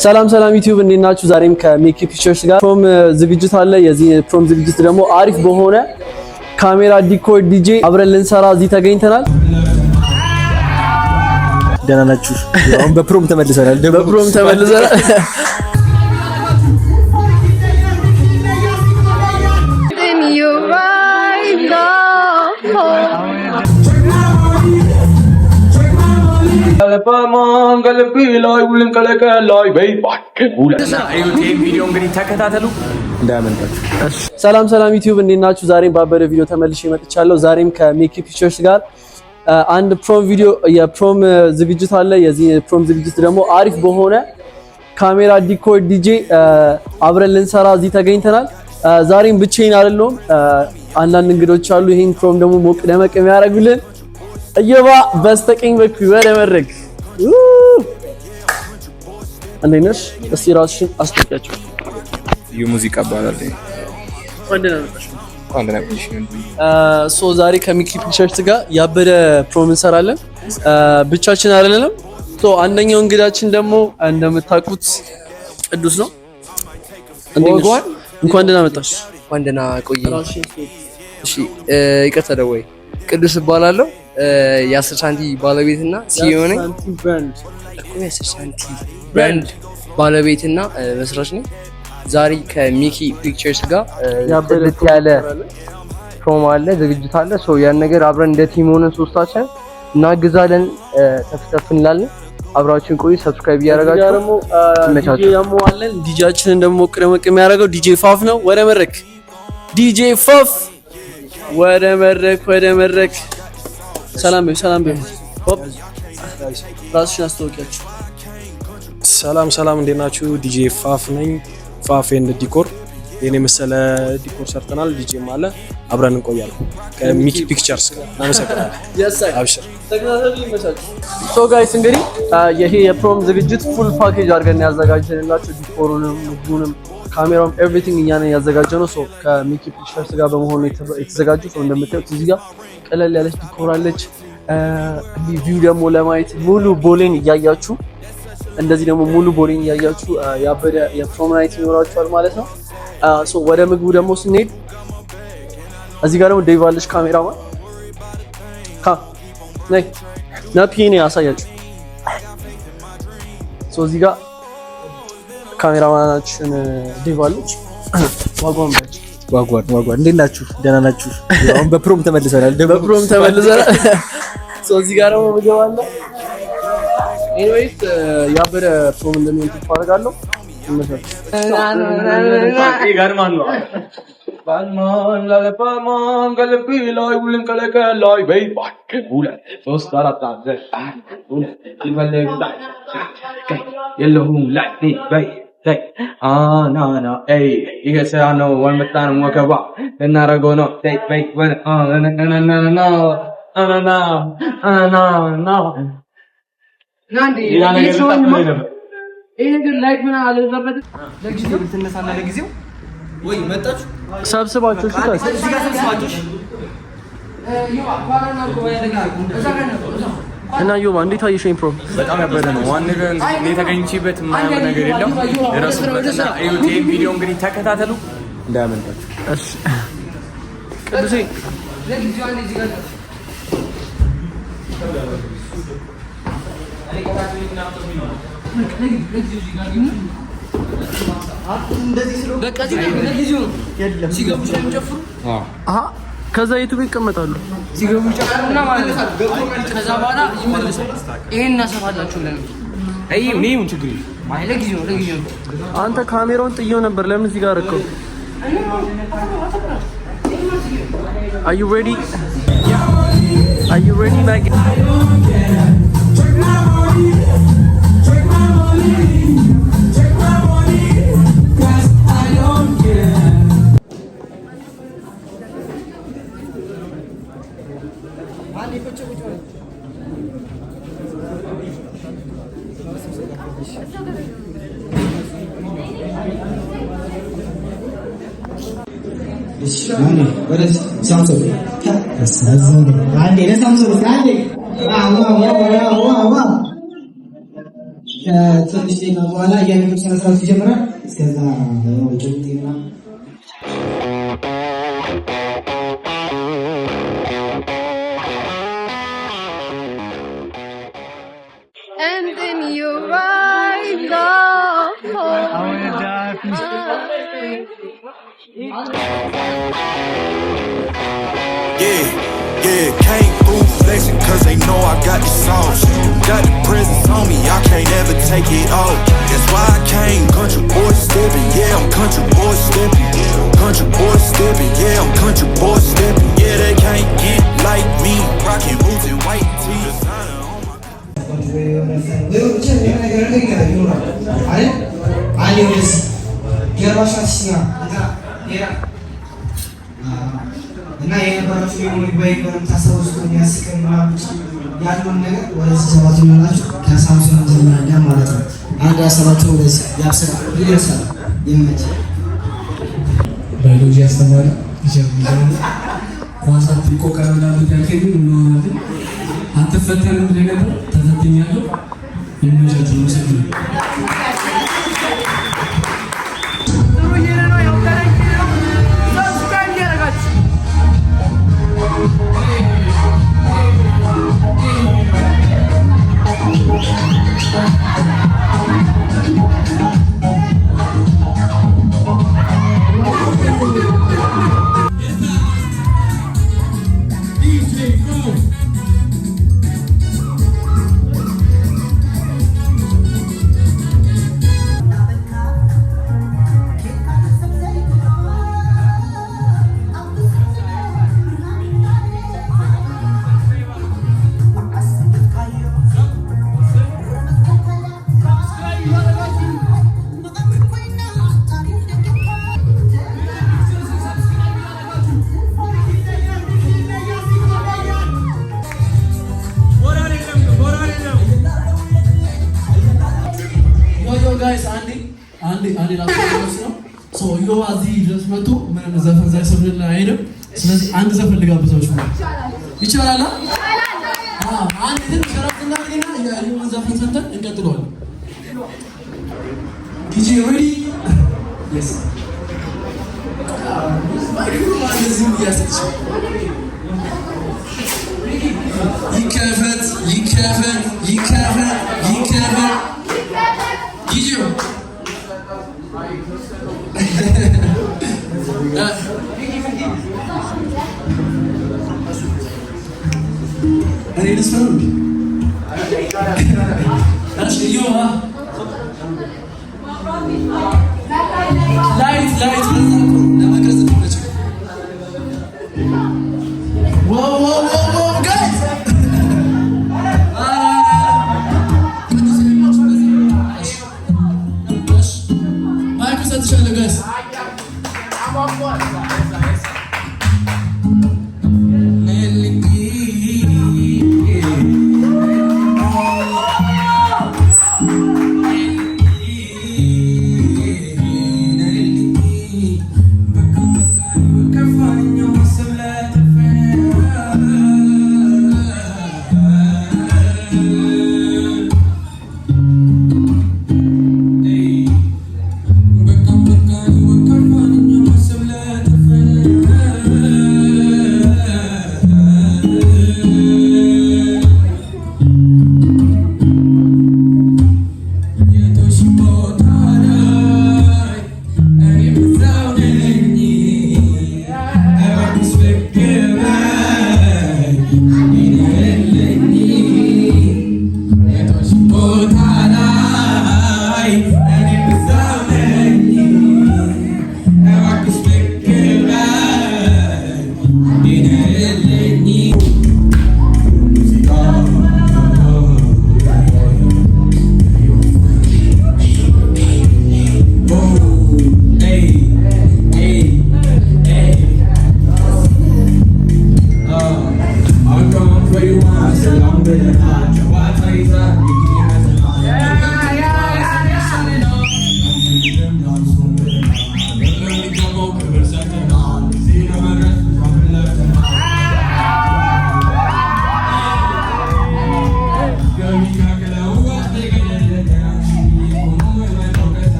ሰላም ዩቲዩብ እንዴት ናችሁ? ዛሬም ከሚኪ ፒክቸርስ ጋር ፕሮም ዝግጅት አለ። የዚህ ፕሮም ዝግጅት ደግሞ አሪፍ በሆነ ካሜራ ዲኮር ዲጄ አብረን ልንሰራ እዚህ ተገኝተናል። ደህና ናችሁ? አሁን በፕሮም ተመልሰናል። ሰላም ዩቲዩብ እንዴት ናችሁ? ዛሬም ባበደ ቪዲዮ ተመልሼ መጥቻለሁ። ዛሬም ከሚኪ ፒክቸርስ ጋር አንድ ፕሮም ቪዲዮ የፕሮም ዝግጅት አለ። የዚህ ፕሮም ዝግጅት ደግሞ አሪፍ በሆነ ካሜራ ዲኮር ዲጄ አብረን ልንሰራ እዚህ ተገኝተናል። ዛሬም ብቻዬን አይደለሁም፣ አንዳንድ እንግዶች አሉ። ይሄን ፕሮም ደግሞ ሞቅ ደመቅ የሚያደርጉልን እየባ በስተቀኝ በኩል ወደ መድረክ እንዴት ነሽ? እስቲ ራስሽን አስተዋውቂያቸው። የሙዚቃ ባላለ ዛሬ ከሚኪ ፒክቸርስ ጋር ያበደ ፕሮም እንሰራለን። ብቻችን አይደለንም። አንደኛው እንግዳችን ደግሞ እንደምታውቁት ቅዱስ ነው። እንኳን ደህና መጣሽ። እንኳን ደህና ቆይ። እሺ ይቅርታ ደወይ ቅዱስ እባላለሁ። የ10 ሳንቲ ባለቤትና ሲኢኦ ነኝ። የ10 ሳንቲ ብራንድ ባለቤትና መስራች ነኝ። ዛሬ ከሚኪ ፒክቸርስ ጋር ጥልት ያለ ፕሮሞ አለ፣ ዝግጅት አለ። ያን ነገር አብረን እንደ ቲም ሆነን ሶስታችን እናግዛለን፣ ተፍተፍ እንላለን። አብራችሁን ቆዩ። ሰብስክራይብ እያደረጋችሁ ተመቻቹ። ያሟለን ዲጄያችንን ደግሞ ቅደመቅ የሚያደርገው ዲጄ ፋፍ ነው። ወደ መድረክ ዲጄ ፋፍ፣ ወደ መድረክ። ሰላም በይ። ሆፕ ራስሽን አስተዋውቂያችሁ። ሰላም እንዴት ናችሁ? ዲጄ ፋፍ ነኝ። ፋፍ ኤንድ ዲኮር የኔ መሰለ ዲኮር ሰርተናል። ዲጄም አለ፣ አብረን እንቆያለን ከሚኪ ፒክቸርስ ጋር። እናመሰግናለን። አብሽር ጋይስ እንግዲህ ይሄ የፕሮም ዝግጅት ፉል ፓኬጅ አድርገን ያዘጋጀንላችሁ ዲኮሩንም፣ ምግቡንም፣ ካሜራውም ኤቭሪቲንግ እኛን ያዘጋጀነው። ከሚኪ ፒክቸርስ ጋር በመሆኑ የተዘጋጁት እንደምታዩት እዚህ ጋር ቀለል ያለች ዲኮር አለች። ቪው ደግሞ ለማየት ሙሉ ቦሌን እያያችሁ እንደዚህ ደግሞ ሙሉ ቦሌን እያያችሁ ያበደ የፕሮም ናይት ይኖራችኋል ማለት ነው። ወደ ምግቡ ደግሞ ስንሄድ እዚህ ጋር ደግሞ ዴቭ አለች ካሜራማን ነፒኔ ያሳያችሁ። እዚህ ጋር ካሜራማናችን ዴቭ አለች። ዋጓን እንዴት ናችሁ? ደህና ናችሁ? አሁን በፕሮም ተመልሰናል። እዚህ ጋር ደግሞ ምግብ አለ። ኤኒዌይስ ያበደ ፕሮም እንደሚሆን ተስፋ አደርጋለሁ። ሰብስባችሁ እና ዮባ እንዴት አየሽኝ? ፕሮም በጣም ያበደ ነው። ዋን ነገር የተገኘችበት የማያምን ነገር የለም። የራሱበትና ኤዩቲኤም ቪዲዮ እንግዲህ ተከታተሉ እንዳያመልጣችሁ። እሺ ቅዱሴ ከዛ ዩቲዩብ ይቀመጣሉ። ሲገቡ ይጨፍሩና ማለት ነው። ከዛ በኋላ ይመለሳሉ። ይሄን እናሰፋላችሁ ብለን ምን ችግር ለጊዜው አንተ ካሜራውን ጥየው ነበር። ለምን እዚህ ጋር አደረከው? Are you ready? Mike? What is Samsung? Samsung. Ande, Samsung. Ande. Wow. ከትንሽ ደቂቃ በኋላ የምግብ ስነ ስርዓት ይጀምራል። እስከዛ ጭምጤና And then you rise up. Yeah, came through flexing cause they know I got the sauce. Got the presence on me, I can't ever take it off. That's why I came, country boy stepping, yeah, I'm country boy stepping. Country boy stepping, yeah, I'm country boy stepping. Yeah, they can't get like me, rocking boots and white tees. እና የነበራችሁ የሞባይል ታሰቡት የሚያስቀር ያለውን ነገር ወደዚህ ሰባት ይሆናላችሁ ከሳምሰንግ ዘመናኛ ማለት ነው። አንድ ያሰባችሁ ወደዚህ ያብሰራ ይደርሳል። ይመች ባዮሎጂ ያስተማሪ ይጀምራል። ኳሳት ይቆቀራል ያልከኝ ነው ማለት አትፈተንም ነገር ተፈትኛለሁ። ይመቻችሁ ነው ሰው ጋይስ አንዴ ላስታውስ ነው ሶ እዚህ ድረስ መጥቶ ምንም ዘፈን ሳይሰብልን አይሄድም። ስለዚህ አንድ ዘፈን ልጋብዛችሁ ይቻላል? አንድ ግን ሸራፍና ገና ያሉን ዘፈን ሰንተን እንቀጥለዋለን። ዲጂ ሬዲ yes ይከፈት Gidiyor. Are you listening? That's you, huh? Light. Whoa, guys! Guys. I'm on one.